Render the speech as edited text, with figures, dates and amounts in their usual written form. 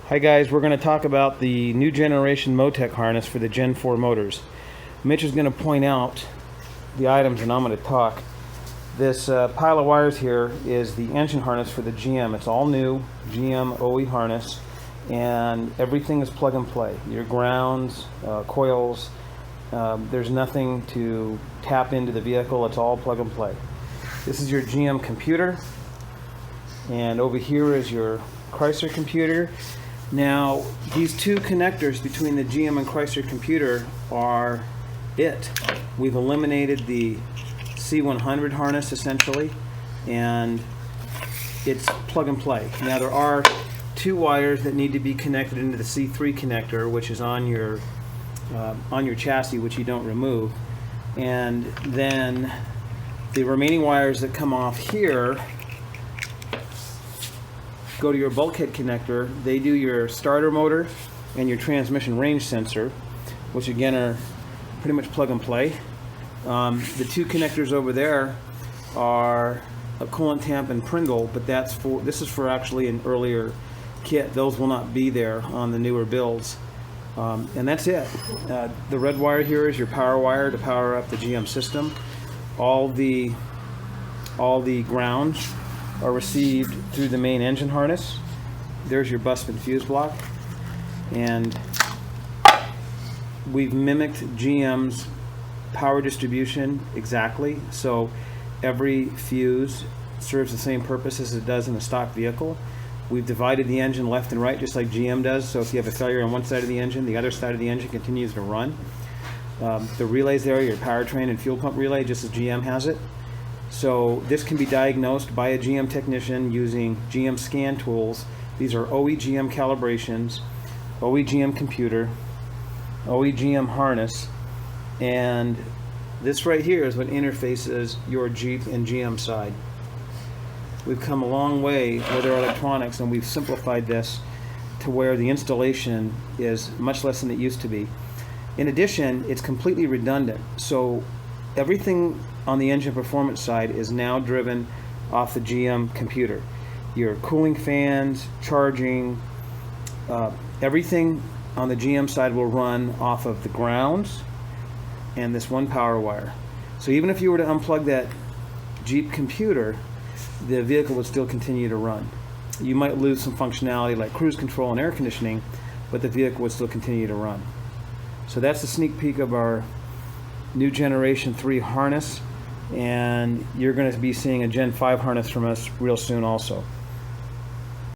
Hi guys, we're going to talk about the new generation Motec harness for the Gen 4 motors. Mitch is going to point out the items and I'm going to talk. This pile of wires here is the engine harness for the GM. It's all new GM OE harness and everything is plug and play. Your grounds, coils, there's nothing to tap into the vehicle. It's all plug and play. This is your GM computer, and over here is your Chrysler computer. Now, these two connectors between the GM and Chrysler computer are it. We've eliminated the C100 harness essentially, and it's plug and play. Now, there are two wires that need to be connected into the C3 connector, which is on your chassis, which you don't remove, and then the remaining wires that come off here go to your bulkhead connector. They do your starter motor and your transmission range sensor, which again are pretty much plug and play. The two connectors over there are a coolant tank and Pringle, but this is for actually an earlier kit. Those will not be there on the newer builds. And that's it. The red wire here is your power wire to power up the GM system. All the grounds are received through the main engine harness. There's your bus and fuse block, and we've mimicked GM's power distribution exactly, so every fuse serves the same purpose as it does in a stock vehicle. We've divided the engine left and right just like GM does, so if you have a failure on one side of the engine, the other side of the engine continues to run. The relays there, your powertrain and fuel pump relay, just as GM has it. So this can be diagnosed by a GM technician using GM scan tools. These are OE-GM calibrations, OE-GM computer, OE-GM harness, and this right here is what interfaces your Jeep and GM side. We've come a long way with our electronics, and we've simplified this to where the installation is much less than it used to be. In addition, it's completely redundant, so everything on the engine performance side is now driven off the GM computer. Your cooling fans, charging, everything on the GM side will run off of the grounds and this one power wire. So even if you were to unplug that Jeep computer, the vehicle would still continue to run. You might lose some functionality like cruise control and air conditioning, but the vehicle would still continue to run. So that's a sneak peek of our new Generation 3 harness, and you're going to be seeing a Gen 5 harness from us real soon also.